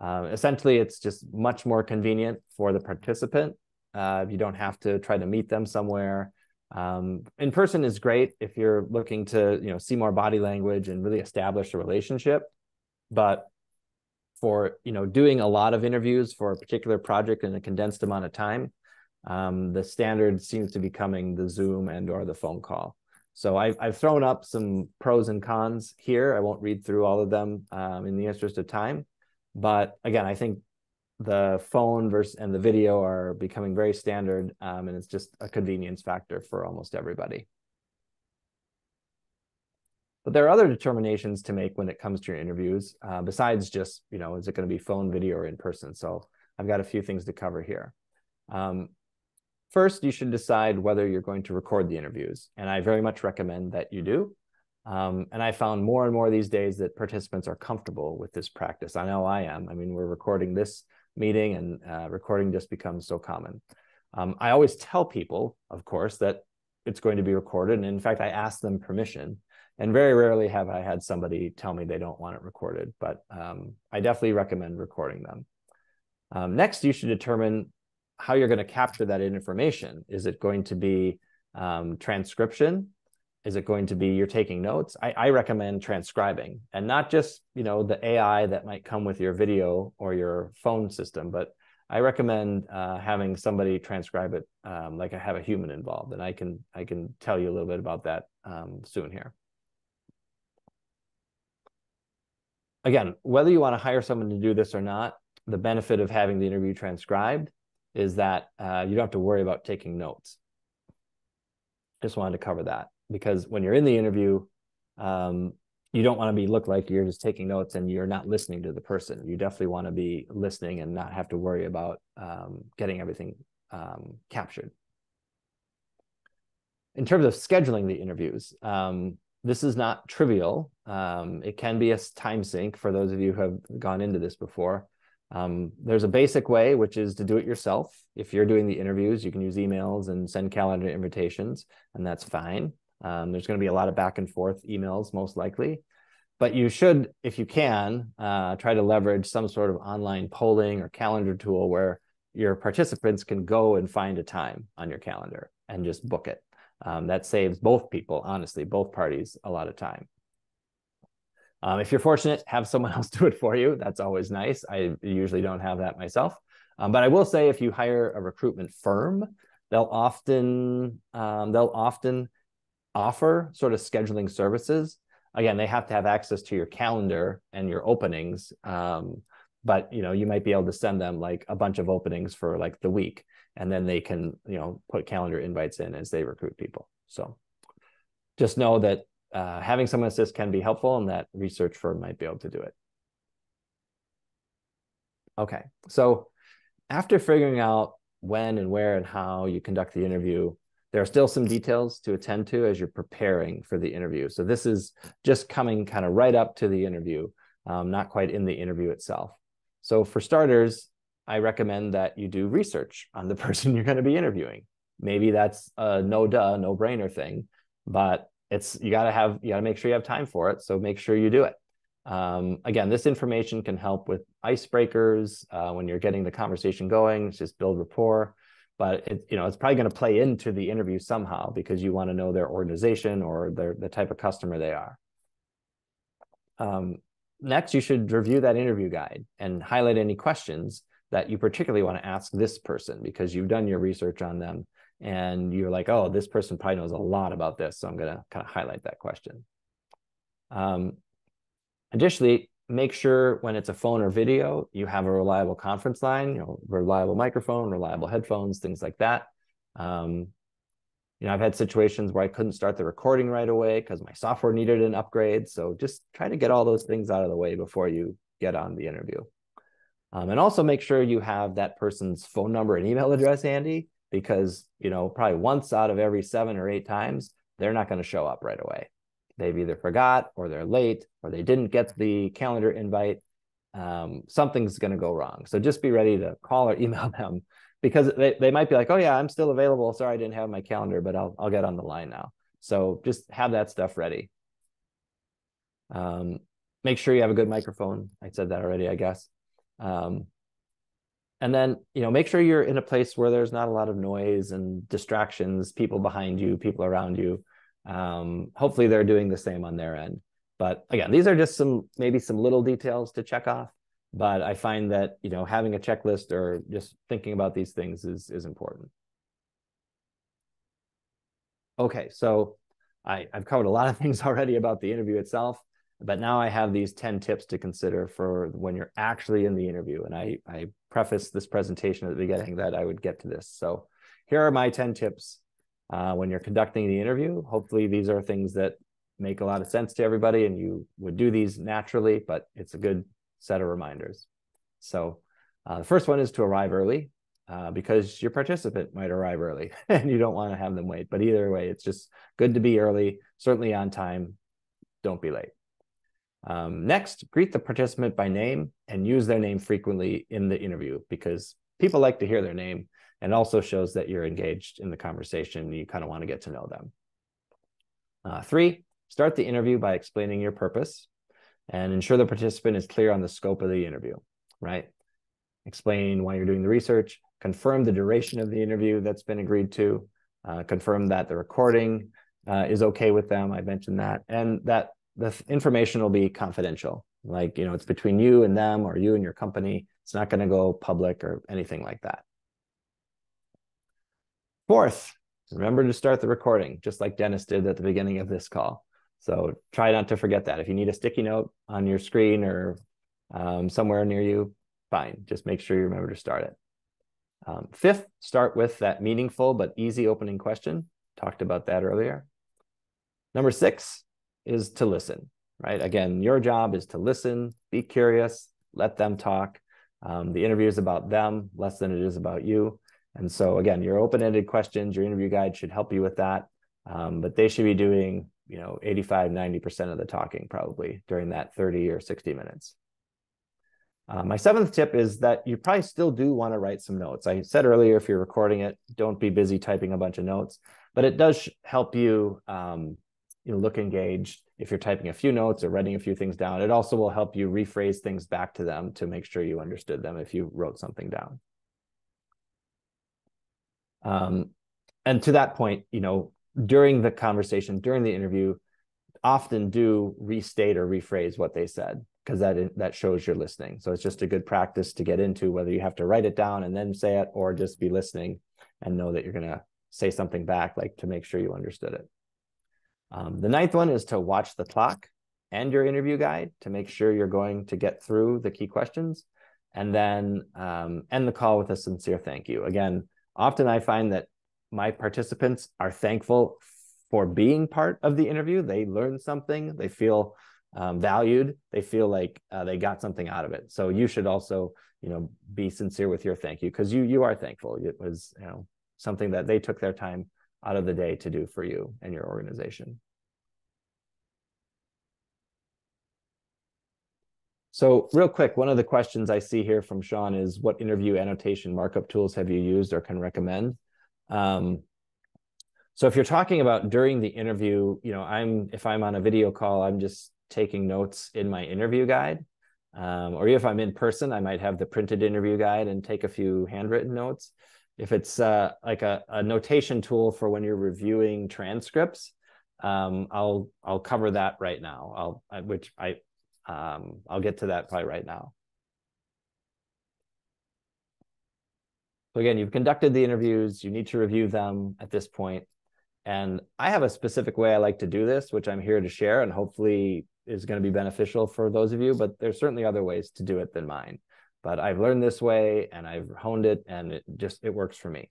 Essentially, it's just much more convenient for the participant. You don't have to try to meet them somewhere. In person is great if you're looking to see more body language and really establish a relationship. But for doing a lot of interviews for a particular project in a condensed amount of time, the standard seems to be becoming the Zoom and or the phone call. So I've thrown up some pros and cons here. I won't read through all of them in the interest of time. But again, I think the phone and the video are becoming very standard, and it's just a convenience factor for almost everybody. But there are other determinations to make when it comes to your interviews, besides just, is it going to be phone, video, or in person? So I've got a few things to cover here. First, you should decide whether you're going to record the interviews. And I very much recommend that you do. And I found more and more these days that participants are comfortable with this practice. I know I am. I mean, we're recording this meeting and recording just becomes so common. I always tell people, of course, that it's going to be recorded. And in fact, I ask them permission. And very rarely have I had somebody tell me they don't want it recorded, but I definitely recommend recording them. Next, you should determine how you're going to capture that information. Is it going to be transcription? Is it going to be you're taking notes? I recommend transcribing, and not just, you know, the AI that might come with your video or your phone system, but I recommend having somebody transcribe it, like I have a human involved, and I can tell you a little bit about that soon here. Again, whether you want to hire someone to do this or not, the benefit of having the interview transcribed is that you don't have to worry about taking notes. Just wanted to cover that, because when you're in the interview, you don't want to look like you're just taking notes and you're not listening to the person. You definitely want to be listening and not have to worry about getting everything captured. In terms of scheduling the interviews, this is not trivial. It can be a time sink for those of you who have gone into this before. There's a basic way, which is to do it yourself. If you're doing the interviews, you can use emails and send calendar invitations, and that's fine. There's going to be a lot of back and forth emails, most likely. But you should, if you can, try to leverage some sort of online polling or calendar tool where your participants can go and find a time on your calendar and just book it. That saves both people, honestly, both parties, a lot of time. If you're fortunate, have someone else do it for you. That's always nice. I usually don't have that myself. But I will say, if you hire a recruitment firm, they'll often offer sort of scheduling services. Again, they have to have access to your calendar and your openings. But you know, you might be able to send them like a bunch of openings for like the week, and then they can, you know, put calendar invites in as they recruit people. So just know that having someone assist can be helpful, and that research firm might be able to do it. Okay, so after figuring out when and where and how you conduct the interview, there are still some details to attend to as you're preparing for the interview. So this is just coming kind of right up to the interview, not quite in the interview itself. So for starters, I recommend that you do research on the person you're going to be interviewing. Maybe that's a no-brainer thing, but you got to make sure you have time for it. So make sure you do it. Again, this information can help with icebreakers when you're getting the conversation going. It's just build rapport, but it's probably going to play into the interview somehow, because you want to know their organization or the type of customer they are. Next, you should review that interview guide and highlight any questions that you particularly want to ask this person, because you've done your research on them and you're like, oh, this person probably knows a lot about this, so I'm going to kind of highlight that question. Additionally, make sure when it's a phone or video, you have a reliable conference line, reliable microphone, reliable headphones, things like that. I've had situations where I couldn't start the recording right away because my software needed an upgrade. So just try to get all those things out of the way before you get on the interview. And also make sure you have that person's phone number and email address handy, because, probably once out of every 7 or 8 times, they're not going to show up right away. They've either forgot, or they're late, or they didn't get the calendar invite. Something's going to go wrong. So just be ready to call or email them, because they might be like, oh yeah, I'm still available. Sorry, I didn't have my calendar, but I'll get on the line now. So just have that stuff ready. Make sure you have a good microphone. I said that already, I guess. And then, make sure you're in a place where there's not a lot of noise and distractions, people behind you, people around you. Hopefully they're doing the same on their end. But again, these are just maybe some little details to check off. But I find that, having a checklist or just thinking about these things is important. Okay, so I've covered a lot of things already about the interview itself, but now I have these 10 tips to consider for when you're actually in the interview. And I prefaced this presentation at the beginning that I would get to this. So here are my 10 tips when you're conducting the interview. Hopefully these are things that make a lot of sense to everybody and you would do these naturally, but it's a good set of reminders. So the first one is to arrive early, because your participant might arrive early and you don't want to have them wait. But either way, it's just good to be early, certainly on time. Don't be late. Next, greet the participant by name and use their name frequently in the interview, because people like to hear their name, and also shows that you're engaged in the conversation. You kind of want to get to know them. 3, Start the interview by explaining your purpose and ensure the participant is clear on the scope of the interview, right? Explain why you're doing the research, confirm the duration of the interview that's been agreed to, confirm that the recording is okay with them. I mentioned that, and that the information will be confidential. Like, it's between you and them or you and your company. It's not going to go public or anything like that. Fourth, remember to start the recording, just like Dennis did at the beginning of this call. So try not to forget that. If you need a sticky note on your screen or somewhere near you, fine. Just make sure you remember to start it. Fifth, start with that meaningful but easy opening question. Talked about that earlier. Number 6 is to listen, right? Again, your job is to listen, be curious, let them talk. The interview is about them less than it is about you. And so again, your open-ended questions, your interview guide should help you with that. But they should be doing, 85, 90% of the talking probably during that 30 or 60 minutes. My 7th tip is that you probably still do want to write some notes. I said earlier, if you're recording it, don't be busy typing a bunch of notes, but it does help you, look engaged. If you're typing a few notes or writing a few things down, it also will help you rephrase things back to them to make sure you understood them if you wrote something down. And to that point, during the conversation, during the interview, often do restate or rephrase what they said, because that shows you're listening. So it's just a good practice to get into, whether you have to write it down and then say it, or just be listening and know that you're going to say something back, like to make sure you understood it. The 9th one is to watch the clock and your interview guide to make sure you're going to get through the key questions, and then end the call with a sincere thank you. Again, often I find that my participants are thankful for being part of the interview. They learned something, they feel valued, they feel like they got something out of it. So you should also, be sincere with your thank you, because you are thankful. It was, something that they took their time out of the day to do for you and your organization. So real quick, one of the questions I see here from Sean is, what interview annotation markup tools have you used or can recommend? So if you're talking about during the interview, if I'm on a video call, I'm just taking notes in my interview guide. Or if I'm in person, I might have the printed interview guide and take a few handwritten notes. If it's like a notation tool for when you're reviewing transcripts, I'll cover that right now. I'll get to that probably right now. So again, you've conducted the interviews, you need to review them at this point. And I have a specific way I like to do this, which I'm here to share and hopefully is going to be beneficial for those of you, but there's certainly other ways to do it than mine. But I've learned this way and I've honed it, and it works for me.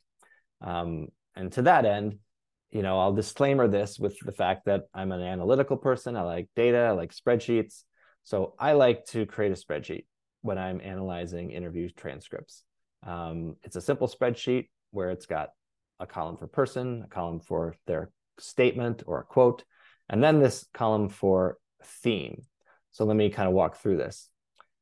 And to that end, I'll disclaimer this with the fact that I'm an analytical person. I like data, I like spreadsheets. So I like to create a spreadsheet when I'm analyzing interview transcripts. It's a simple spreadsheet where it's got a column for person, a column for their statement or a quote, and then this column for theme. So let me kind of walk through this.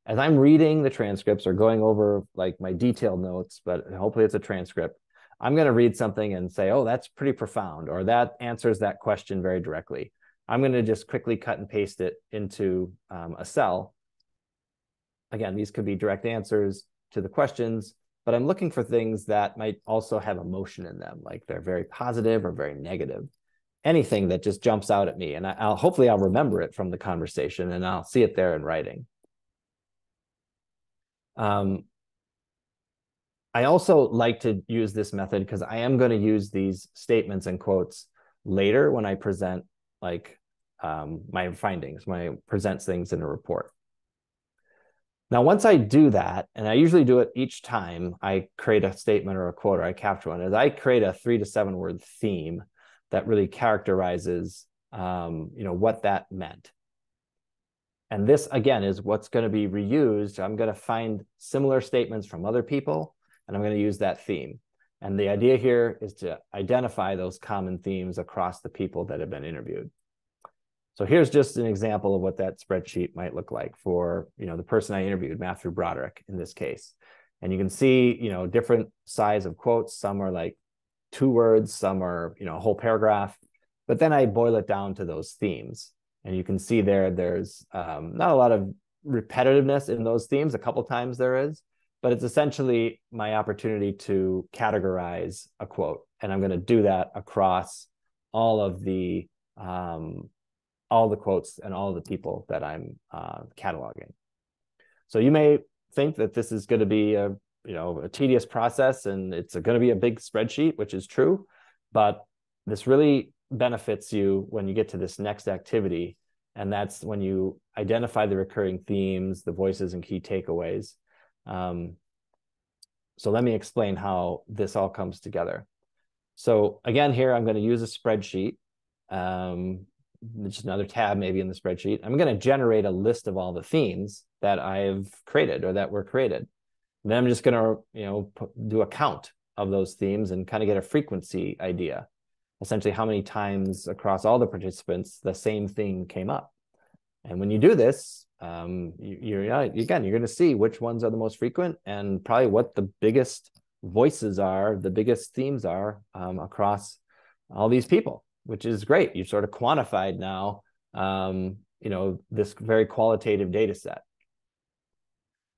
As I'm reading the transcripts or going over like my detailed notes, but hopefully it's a transcript, I'm going to read something and say, oh, that's pretty profound, or that answers that question very directly. I'm going to just quickly cut and paste it into a cell. Again, these could be direct answers to the questions, but I'm looking for things that might also have emotion in them, like they're very positive or very negative. Anything that just jumps out at me, and hopefully I'll remember it from the conversation and I'll see it there in writing. I also like to use this method because I am going to use these statements and quotes later when I present my findings, when I present things in a report. Now, once I do that, and I usually do it each time I create a statement or a quote or I capture one, is I create a 3 to 7 word theme that really characterizes what that meant. And this, again, is what's going to be reused. I'm going to find similar statements from other people, and I'm going to use that theme. And the idea here is to identify those common themes across the people that have been interviewed. So here's just an example of what that spreadsheet might look like for the person I interviewed, Matthew Broderick, in this case. And you can see different size of quotes. Some are like 2 words, some are a whole paragraph. But then I boil it down to those themes. And you can see there's not a lot of repetitiveness in those themes. A couple times there is, but it's essentially my opportunity to categorize a quote. And I'm going to do that across all the quotes and all the people that I'm cataloging. So you may think that this is going to be a tedious process and it's going to be a big spreadsheet, which is true, but this really benefits you when you get to this next activity. And that's when you identify the recurring themes, the voices and key takeaways. So let me explain how this all comes together. So again, here I'm going to use a spreadsheet. Just another tab maybe in the spreadsheet. I'm going to generate a list of all the themes that I've created or that were created. And then I'm just going to do a count of those themes and kind of get a frequency idea. Essentially, how many times across all the participants the same theme came up. And when you do this, you're going to see which ones are the most frequent and probably what the biggest voices are, the biggest themes are across all these people, which is great. You've sort of quantified now, this very qualitative data set.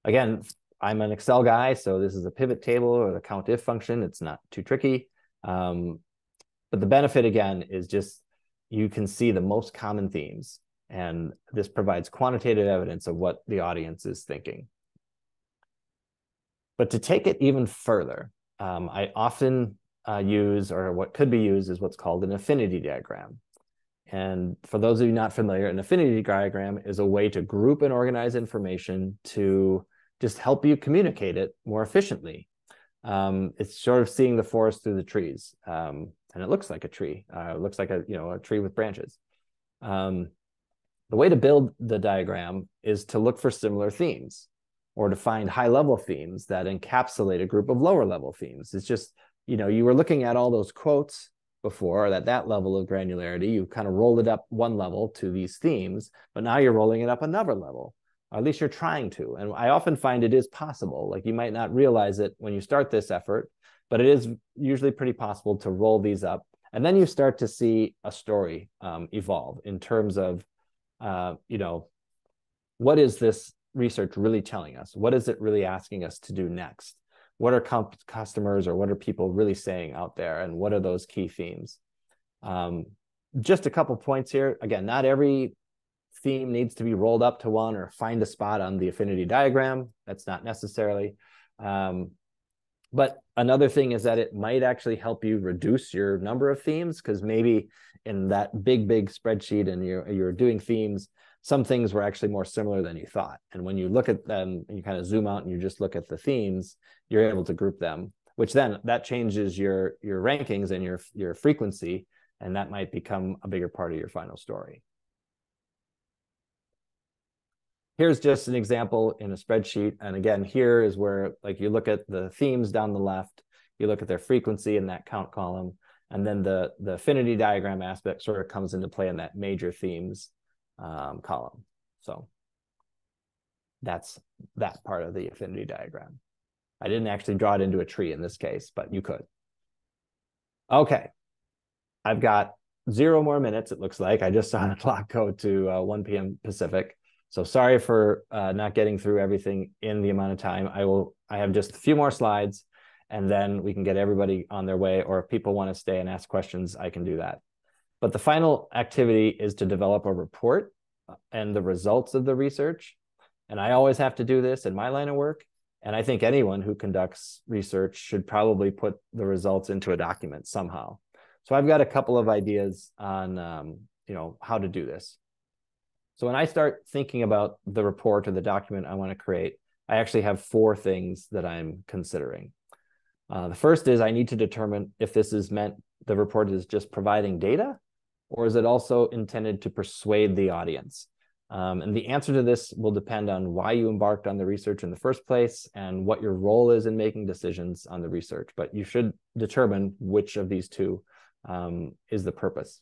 Again, I'm an Excel guy, so this is a pivot table or the count if function. It's not too tricky. But the benefit, again, is just you can see the most common themes. And this provides quantitative evidence of what the audience is thinking. But to take it even further, I often use, or what could be used, is what's called an affinity diagram. And for those of you not familiar, an affinity diagram is a way to group and organize information to just help you communicate it more efficiently. It's sort of seeing the forest through the trees. And it looks like a tree. It looks like a tree with branches. The way to build the diagram is to look for similar themes or to find high-level themes that encapsulate a group of lower-level themes. It's just, you were looking at all those quotes before at that level of granularity. You kind of rolled it up one level to these themes, but now you're rolling it up another level, or at least you're trying to. And I often find it is possible. Like, you might not realize it when you start this effort, but it is usually pretty possible to roll these up. And then you start to see a story evolve in terms of, what is this research really telling us? What is it really asking us to do next? What are customers or what are people really saying out there? And what are those key themes? Just a couple points here. Again, not every theme needs to be rolled up to one or find a spot on the affinity diagram. That's not necessarily. But another thing is that it might actually help you reduce your number of themes, because maybe in that big spreadsheet and you're doing themes, some things were actually more similar than you thought. And when you look at them and you kind of zoom out and you just look at the themes, you're able to group them, which then that changes your rankings and your frequency, and that might become a bigger part of your final story. Here's just an example in a spreadsheet. And again, here is where, like, you look at the themes down the left, you look at their frequency in that count column, and then the affinity diagram aspect sort of comes into play in that major themes column. So that's that part of the affinity diagram. I didn't actually draw it into a tree in this case, but you could. Okay, I've got 0 more minutes, it looks like. I just saw the clock go to 1 p.m. Pacific. So sorry for not getting through everything in the amount of time. I have just a few more slides, and then we can get everybody on their way, or if people want to stay and ask questions, I can do that. But the final activity is to develop a report and the results of the research. And I always have to do this in my line of work. And I think anyone who conducts research should probably put the results into a document somehow. So I've got a couple of ideas on how to do this. So when I start thinking about the report or the document I want to create, I actually have 4 things that I'm considering. The first is I need to determine if this is meant, the report is just providing data, or is it also intended to persuade the audience? And the answer to this will depend on why you embarked on the research in the first place and what your role is in making decisions on the research. But you should determine which of these 2 is the purpose.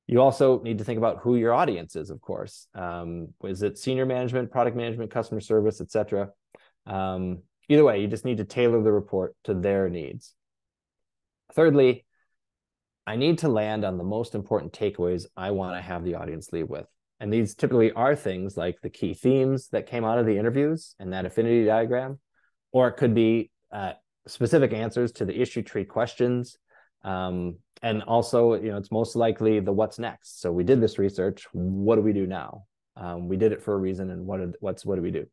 You also need to think about who your audience is, of course. Is it senior management, product management, customer service, et cetera? Either way, you just need to tailor the report to their needs. Thirdly, I need to land on the most important takeaways I want to have the audience leave with. And these typically are things like the key themes that came out of the interviews and that affinity diagram, or it could be specific answers to the issue tree questions. And also, it's most likely the what's next. So we did this research. What do we do now? We did it for a reason, and what do we do?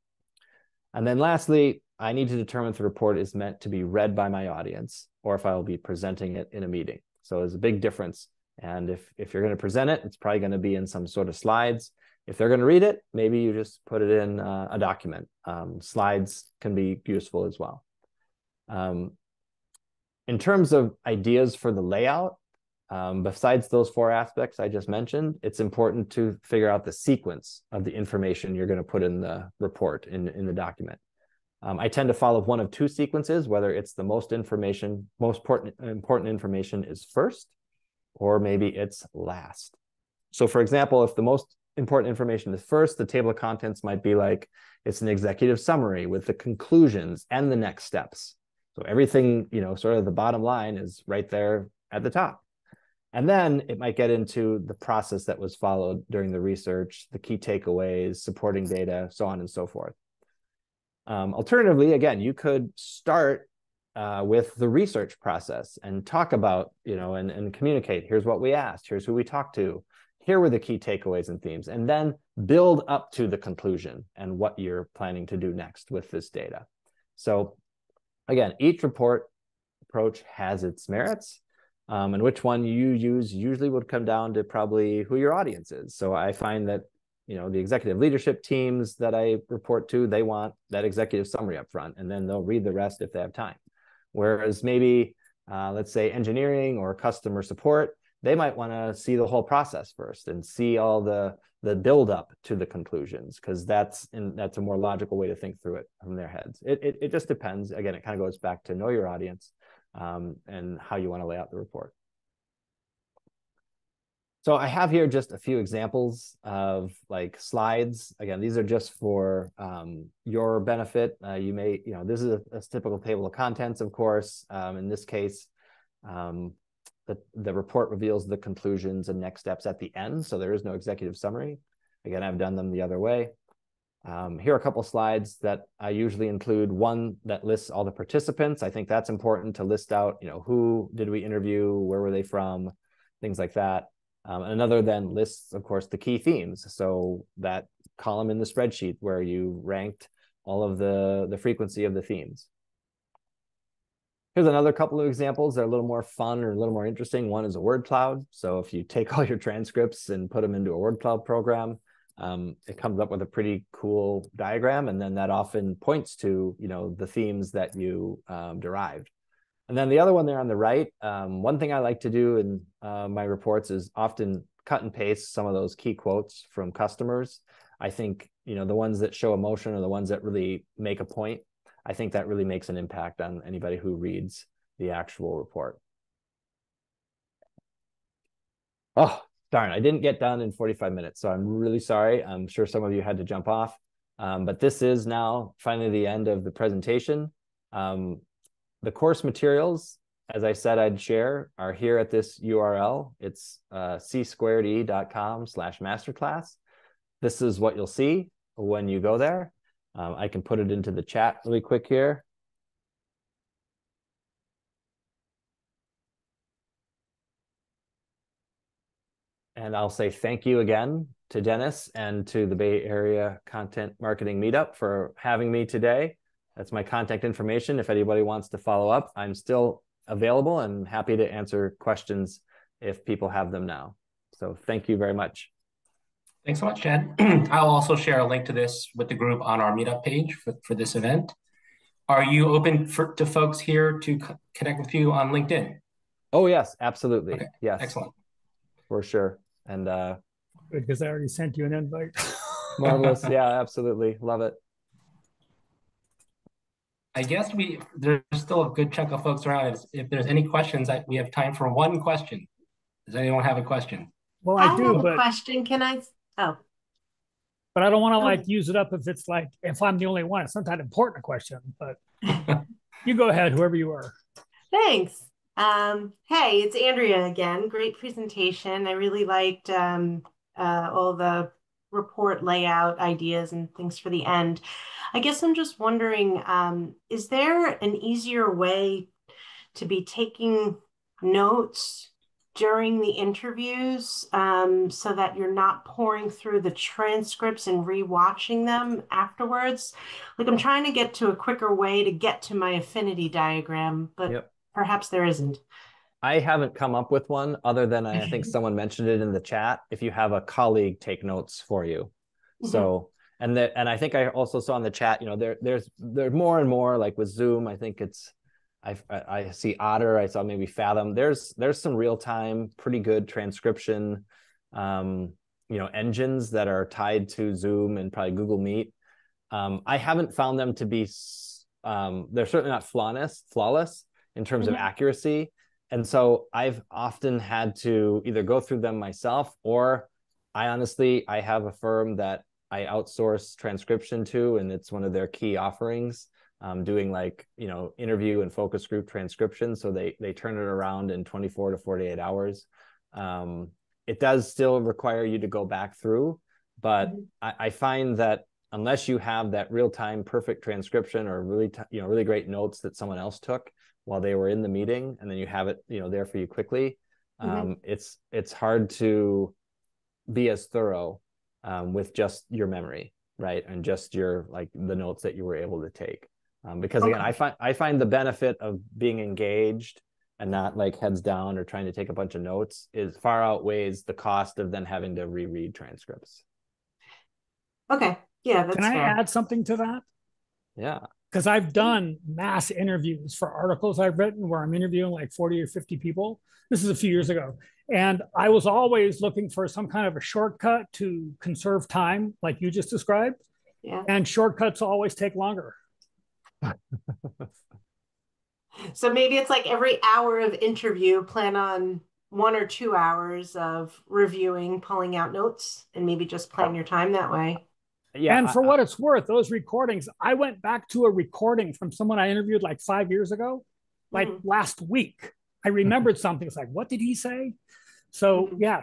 And then lastly, I need to determine if the report is meant to be read by my audience or if I will be presenting it in a meeting. So there's a big difference. And if you're going to present it, it's probably going to be in some sort of slides. If they're going to read it, maybe you just put it in a document. Slides can be useful as well. In terms of ideas for the layout, besides those 4 aspects I just mentioned, it's important to figure out the sequence of the information you're going to put in the report, in the document. I tend to follow one of 2 sequences, whether it's the most important information is first, or maybe it's last. So for example, if the most important information is first, the table of contents might be like, it's an executive summary with the conclusions and the next steps. So everything, sort of the bottom line is right there at the top. And then it might get into the process that was followed during the research, the key takeaways, supporting data, so on and so forth. Alternatively, again, you could start with the research process and talk about, and communicate. Here's what we asked. Here's who we talked to. Here were the key takeaways and themes. And then build up to the conclusion and what you're planning to do next with this data. So again, each report approach has its merits. And which one you use usually would come down to probably who your audience is. So I find that, the executive leadership teams that I report to, they want that executive summary up front, and then they'll read the rest if they have time. Whereas maybe, let's say engineering or customer support, they might want to see the whole process first and see all the build up to the conclusions, because that's a more logical way to think through it from their heads. It just depends. Again, it kind of goes back to know your audience and how you want to lay out the report. So I have here just a few examples of like slides. Again, these are just for your benefit. You may, this is a typical table of contents, of course. In this case, the report reveals the conclusions and next steps at the end. So there is no executive summary. Again, I've done them the other way. Here are a couple slides that I usually include. One that lists all the participants. I think that's important to list out, who did we interview, where were they from, things like that. Another then lists, of course, the key themes. So that column in the spreadsheet where you ranked all of the frequency of the themes. Here's another couple of examples that are a little more fun or a little more interesting. One is a word cloud. So if you take all your transcripts and put them into a word cloud program, it comes up with a pretty cool diagram. And then that often points to, the themes that you derived. And then the other one there on the right, one thing I like to do in my reports is often cut and paste some of those key quotes from customers. I think, the ones that show emotion are the ones that really make a point. I think that really makes an impact on anybody who reads the actual report. Oh, darn, I didn't get done in 45 minutes, so I'm really sorry. I'm sure some of you had to jump off, but this is now finally the end of the presentation. The course materials, as I said I'd share, are here at this URL. It's c2e.com/masterclass. This is what you'll see when you go there. I can put it into the chat really quick here. And I'll say thank you again to Dennis and to the Bay Area Content Marketing Meetup for having me today. That's my contact information. If anybody wants to follow up, I'm still available and happy to answer questions if people have them now. So thank you very much. Thanks so much, Chad. I'll also share a link to this with the group on our meetup page for this event. Are you open to folks here to connect with you on LinkedIn? Oh, yes, absolutely. Okay. Yes. Excellent. For sure. And good, because I already sent you an invite. Marvelous. Yeah, absolutely. Love it. I guess there's still a good chunk of folks around. If there's any questions, we have time for one question. Does anyone have a question? Well, I do, have a but question. Can I? Oh, but I don't want to like use it up if I'm the only one. It's not that important a question, but you go ahead, whoever you are. thanks. Hey, it's Andrea again. Great presentation. I really liked all the report layout ideas and things for the end. I guess I'm just wondering, is there an easier way to be taking notes during the interviews so that you're not pouring through the transcripts and rewatching them afterwards? Like I'm trying to get to a quicker way to get to my affinity diagram, but Yep. perhaps there isn't. I haven't come up with one other than I think someone mentioned it in the chat. If you have a colleague take notes for you. So, and I think I also saw in the chat, there's more and more like with Zoom. I think I see Otter. I saw maybe Fathom. There's some real time, pretty good transcription, engines that are tied to Zoom and probably Google Meet. I haven't found them to be. They're certainly not flawless in terms of accuracy. And so I've often had to either go through them myself, or I have a firm that I outsource transcription to, and it's one of their key offerings, doing interview and focus group transcription. So they turn it around in 24 to 48 hours. It does still require you to go back through, but I find that unless you have that real-time perfect transcription or really great notes that someone else took while they were in the meeting, and then you have it there for you quickly, it's hard to be as thorough with just your memory, right, and just your the notes that you were able to take, because again, I find the benefit of being engaged and not heads down or trying to take a bunch of notes is far outweighs the cost of then having to reread transcripts. Okay, yeah, that's fair. Can I add something to that? Yeah. Because I've done mass interviews for articles I've written where I'm interviewing like 40 or 50 people. This is a few years ago. And I was always looking for some kind of a shortcut to conserve time, like you just described. Yeah. And shortcuts always take longer. So maybe it's like every hour of interview, plan on 1 or 2 hours of reviewing, pulling out notes, and maybe just plan your time that way. Yeah, and for what it's worth, those recordings, I went back to a recording from someone I interviewed like 5 years ago, last week. I remembered something. It's like, what did he say? So yeah,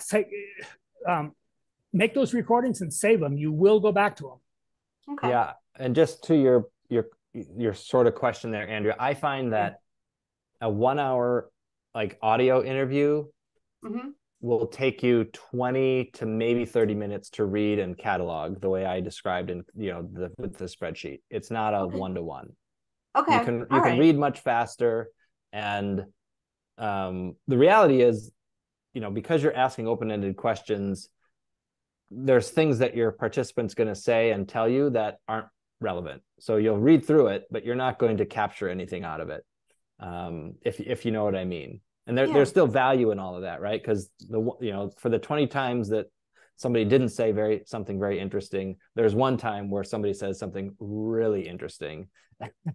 make those recordings and save them. You will go back to them. Okay. Yeah, and just to your sort of question there, Andrea, I find that a 1 hour audio interview will take you 20 to maybe 30 minutes to read and catalog the way I described in with the spreadsheet. It's not a one-to-one. Okay. You can read much faster, and the reality is, because you're asking open-ended questions, there's things that your participant's going to say and tell you that aren't relevant. So you'll read through it, but you're not going to capture anything out of it, if you know what I mean. And there's still value in all of that, right? Because for the 20 times that somebody didn't say something very interesting, there's one time where somebody says something really interesting,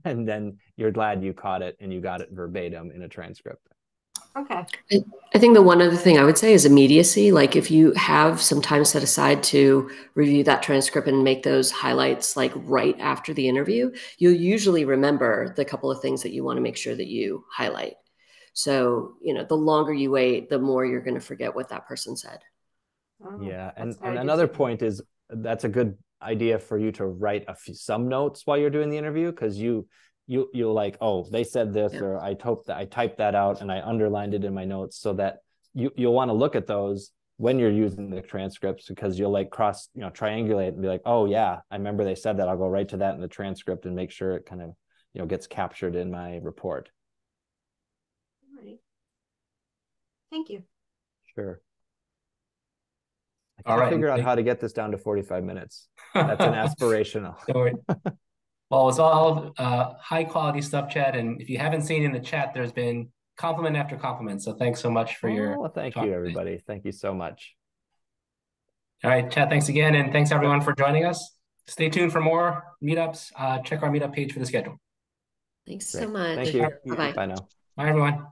and then you're glad you caught it and you got it verbatim in a transcript. Okay. I think the one other thing I would say is immediacy. Like if you have some time set aside to review that transcript and make those highlights right after the interview, you'll usually remember the couple of things that you want to make sure that you highlight. So, the longer you wait, the more you're going to forget what that person said. Yeah. And another point is that's a good idea for you to write some notes while you're doing the interview, because you'll oh, they said this, or I typed that out and I underlined it in my notes, so that you'll want to look at those when you're using the transcripts, because you'll cross, triangulate and be like, oh yeah, I remember they said that. I'll go right to that in the transcript and make sure it kind of, gets captured in my report. Thank you. Sure. I can't figure out how to get this down to 45 minutes. That's an aspirational. Well, it's all high quality stuff, Chad. And if you haven't seen in the chat, there's been compliment after compliment. So thanks so much for your thank you, everybody. Today. Thank you so much. All right, Chad, thanks again. And thanks everyone for joining us. Stay tuned for more meetups. Check our meetup page for the schedule. Thanks so much. Thank you. Bye-bye. Bye now. Bye, everyone.